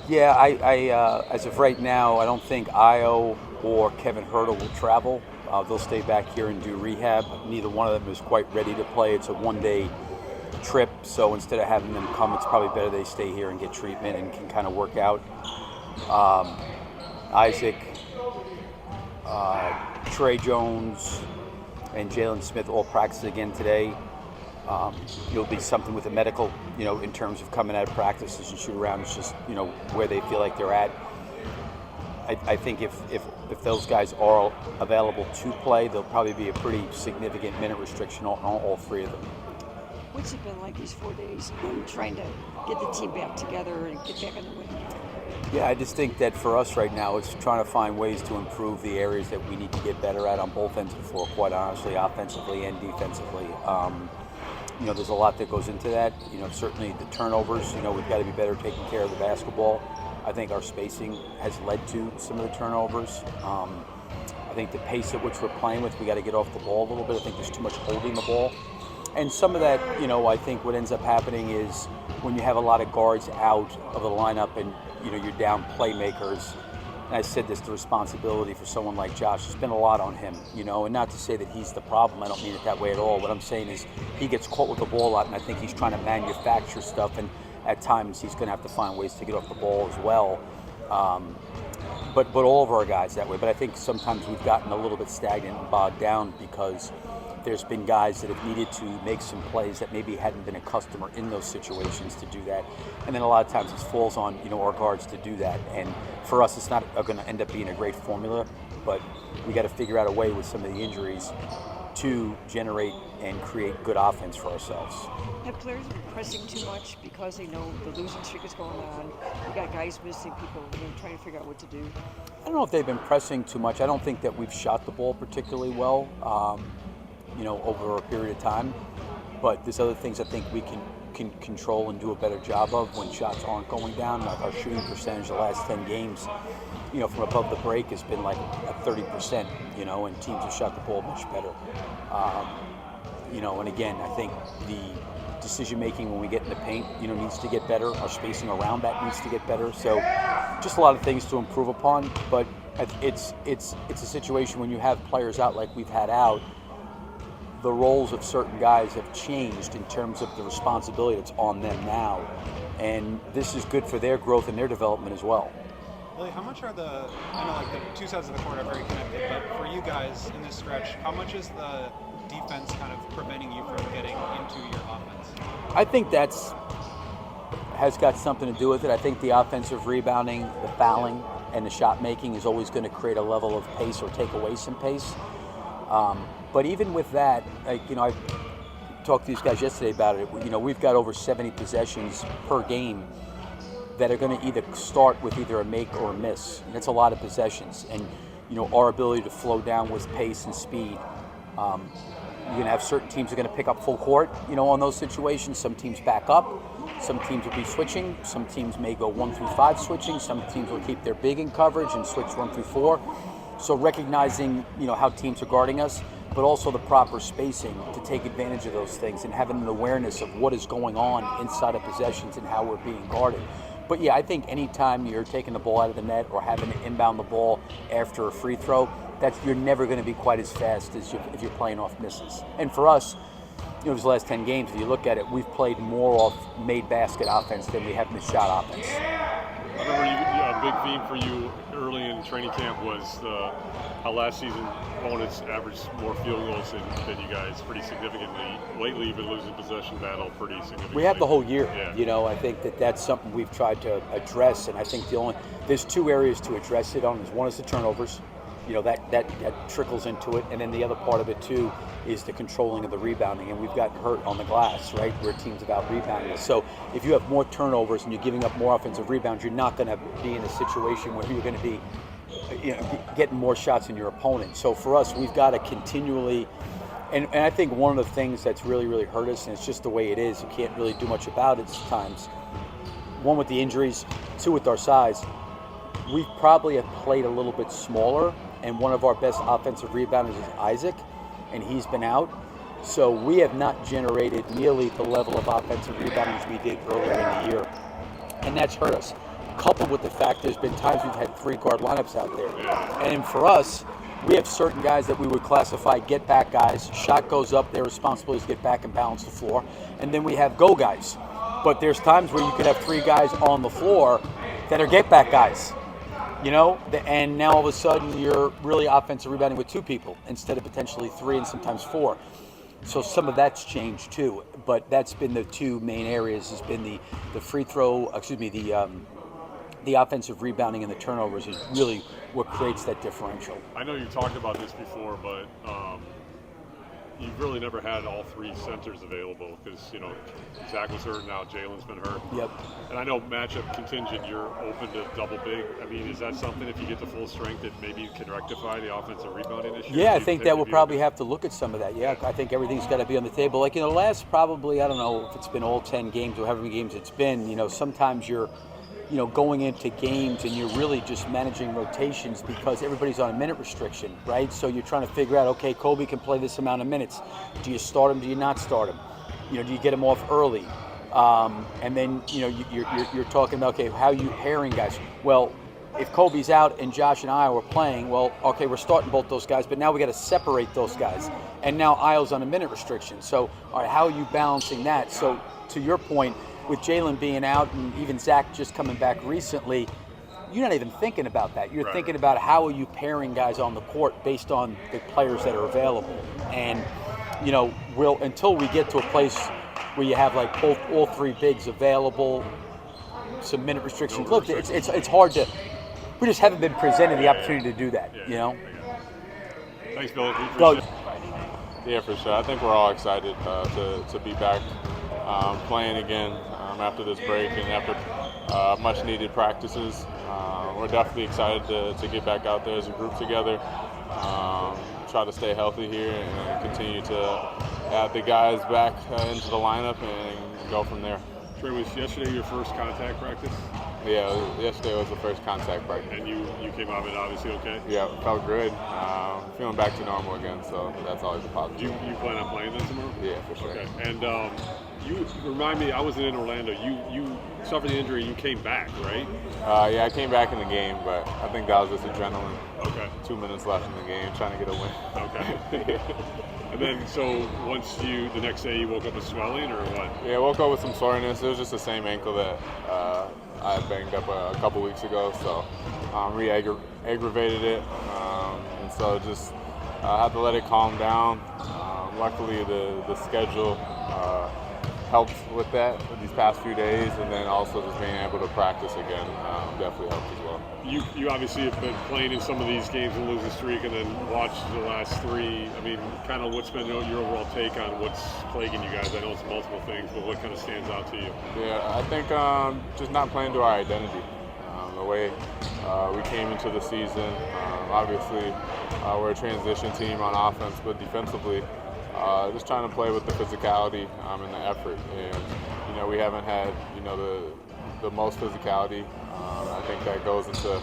Yeah, as of right now, I don't think Io or Kevin Huerter will travel. They'll stay back here and do rehab. Neither one of them is quite ready to play. It's a one-day trip, so instead of having them come, it's probably better they stay here and get treatment and can kind of work out. Isaac, Tre Jones, and Jalen Smith all practice again today. It'll be something with the medical, in terms of coming out of practices and shoot around. It's just, where they feel like they're at. I think if those guys are available to play, there'll probably be a pretty significant minute restriction on all three of them. What's it been like these 4 days, trying to get the team back together and get back on the win? Yeah, I just think that for us right now, it's trying to find ways to improve the areas that we need to get better at on both ends of the floor, quite honestly, offensively and defensively. There's a lot that goes into that. Certainly the turnovers, we've got to be better taking care of the basketball. I think our spacing has led to some of the turnovers. I think the pace at which we're playing with, we got to get off the ball a little bit. I think there's too much holding the ball. And some of that, I think what ends up happening is when you have a lot of guards out of the lineup and, you're down playmakers. And I said this, the responsibility for someone like Josh has been a lot on him, and not to say that he's the problem. I don't mean it that way at all. What I'm saying is he gets caught with the ball a lot, and I think he's trying to manufacture stuff, and at times he's going to have to find ways to get off the ball as well. But all of our guys that way. But I think sometimes we've gotten a little bit stagnant and bogged down because there's been guys that have needed to make some plays that maybe hadn't been a customer in those situations to do that. And then a lot of times it falls on, our guards to do that. And for us, it's not going to end up being a great formula, but we got to figure out a way with some of the injuries to generate and create good offense for ourselves. Have players been pressing too much because they know the losing streak is going on? You got guys missing, people trying to figure out what to do. I don't know if they've been pressing too much. I don't think that we've shot the ball particularly well. Over a period of time. But there's other things I think we can control and do a better job of when shots aren't going down. Like our shooting percentage the last 10 games, from above the break has been like at 30%, and teams have shot the ball much better. And again, I think the decision making when we get in the paint, needs to get better. Our spacing around that needs to get better. So just a lot of things to improve upon. But it's a situation when you have players out like we've had out, the roles of certain guys have changed in terms of the responsibility that's on them now. And this is good for their growth and their development as well. Really, how much are I know like the two sides of the court are very connected, but for you guys in this stretch, how much is the defense kind of preventing you from getting into your offense? I think has got something to do with it. I think the offensive rebounding, the fouling, and the shot making is always going to create a level of pace or take away some pace. But even with that, I talked to these guys yesterday about it. We've got over 70 possessions per game that are going to either start with either a make or a miss. And that's a lot of possessions. And, our ability to flow down with pace and speed. You're going to have certain teams that are going to pick up full court, on those situations. Some teams back up. Some teams will be switching. Some teams may go 1 through 5 switching. Some teams will keep their big in coverage and switch 1 through 4. So recognizing, how teams are guarding us, but also the proper spacing to take advantage of those things and having an awareness of what is going on inside of possessions and how we're being guarded. But yeah, I think anytime you're taking the ball out of the net or having to inbound the ball after a free throw, you're never going to be quite as fast as if you're playing off misses. And for us, these last 10 games, if you look at it, we've played more off made basket offense than we have missed shot offense. I remember a big theme for you early in training camp was how last season opponents averaged more field goals than you guys pretty significantly. Lately, you've been losing possession battle pretty significantly. We have the whole year. Yeah. I think that's something we've tried to address, and I think there's 2 areas to address it on. One is the turnovers. That trickles into it, and then the other part of it too is the controlling of the rebounding, and we've gotten hurt on the glass, right, where teams have out-rebounded us. So if you have more turnovers and you're giving up more offensive rebounds, you're not going to be in a situation where you're going to be getting more shots than your opponent. So for us, we've got to continually, and I think one of the things that's really, really hurt us, and it's just the way it is, you can't really do much about it at times, 1 with the injuries, 2 with our size, we probably have played a little bit smaller, and one of our best offensive rebounders is Isaac, and he's been out. So we have not generated nearly the level of offensive rebounding as we did earlier in the year. And that's hurt us. coupled with the fact there's been times we've had 3 guard lineups out there. And for us, we have certain guys that we would classify get-back guys. Shot goes up, their responsibility is to get back and balance the floor. And then we have go guys. But there's times where you could have 3 guys on the floor that are get-back guys. And now all of a sudden you're really offensive rebounding with 2 people instead of potentially 3 and sometimes 4. So some of that's changed too. But that's been the 2 main areas. Has been the free throw. The offensive rebounding and the turnovers is really what creates that differential. I know you talked about this before, but you've really never had all 3 centers available because, Zach was hurt, now Jalen's been hurt. Yep. And I know matchup contingent, you're open to double big. I mean, is that something, if you get the full strength, that maybe you can rectify the offensive rebounding issue? Yeah, I think that we'll probably have to look at some of that. Yeah, I think everything's got to be on the table. Like in the last probably, I don't know if it's been all 10 games or however many games it's been, sometimes you're going into games and you're really just managing rotations because everybody's on a minute restriction, right? So you're trying to figure out, okay, Kobe can play this amount of minutes. Do you start him? Do you not start him? Do you get him off early? And then, you're talking about, okay, how are you pairing guys? Well, if Kobe's out and Josh and I were playing, well, okay, we're starting both those guys, but now we got to separate those guys. And now Io's on a minute restriction. So, all right, how are you balancing that? So, to your point, with Jalen being out and even Zach just coming back recently, you're not even thinking about that. You're thinking about how are you pairing guys on the court based on the players that are available. And, until we get to a place where you have like all 3 bigs available, some minute restrictions. Look, it's hard to. We just haven't been presented the opportunity to do that. Thanks, Bill. Yeah, for sure. I think we're all excited to be back playing again after this break and after much needed practices. We're definitely excited to get back out there as a group together, try to stay healthy here and continue to add the guys back into the lineup and go from there. Tre, was yesterday your first contact practice? Yeah, yesterday was the first contact practice. And you came out of it obviously okay? Yeah, felt good. Feeling back to normal again, so that's always a positive. You plan on playing then tomorrow? Yeah, for sure. Okay. And you remind me, I wasn't in Orlando. You suffered the injury. You came back, right? Yeah, I came back in the game, but I think that was just adrenaline. Okay. 2 minutes left in the game, trying to get a win. Okay. And then, so once the next day you woke up with swelling or what? Yeah, I woke up with some soreness. It was just the same ankle that I had banged up a couple weeks ago, so re-aggravated it. And so just had to let it calm down. Luckily, the schedule helped with that these past few days, and then also just being able to practice again definitely helped as well. You obviously have been playing in some of these games and losing streak, and then watched the last 3. I mean, kind of what's been your overall take on what's plaguing you guys? I know it's multiple things, but what kind of stands out to you? Yeah, I think just not playing to our identity. The way we came into the season, obviously we're a transition team on offense, but defensively, just trying to play with the physicality and the effort. And we haven't had the most physicality. I think that goes into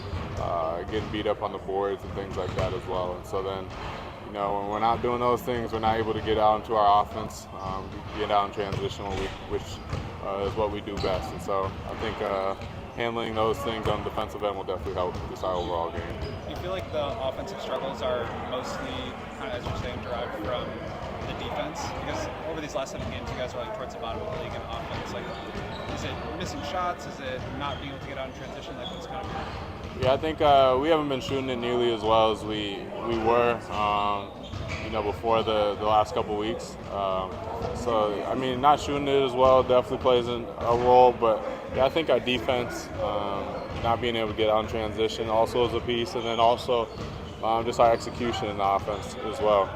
getting beat up on the boards and things like that as well. And so then, when we're not doing those things, we're not able to get out into our offense, get out in transition, which is what we do best. And so I think handling those things on the defensive end will definitely help this our overall game. Do you feel like the offensive struggles are mostly, kind of as you're saying, derived from the defense? Because over these last 7 games, you guys are like towards the bottom of the league in offense. Like, is it missing shots? Is it not being able to get out in transition? Like, what's kind of? Yeah, I think we haven't been shooting it nearly as well as we were, before the last couple weeks. So, I mean, not shooting it as well definitely plays a role, but yeah, I think our defense, not being able to get out in transition also is a piece, and then also just our execution in the offense as well.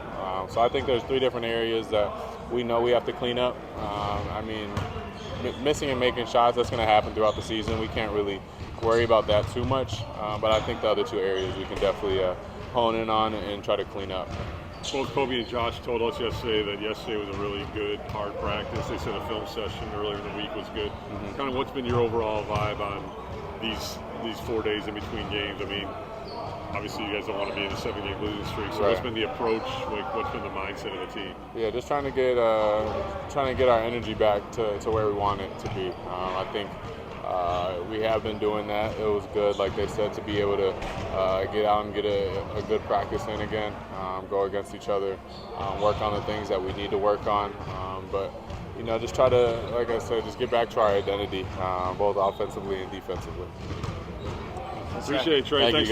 So I think there's 3 different areas that we know we have to clean up. I mean, missing and making shots, that's going to happen throughout the season. We can't really worry about that too much, but I think the other 2 areas we can definitely hone in on and try to clean up. Both Kobe and Josh told us yesterday that yesterday was a really good, hard practice. They said a film session earlier in the week was good. Mm-hmm. Kind of what's been your overall vibe on these 4 days in between games? I mean, obviously you guys don't want to be in a 7-game losing streak. So Right. what's been the approach? Like, what's been the mindset of the team? Yeah, just trying to get our energy back to where we want it to be. I think we have been doing that. It was good, like they said, to be able to get out and get a good practice in again, go against each other, work on the things that we need to work on. But just try to, like I said, just get back to our identity, both offensively and defensively. Appreciate it, Trey. Thank you, Thanks.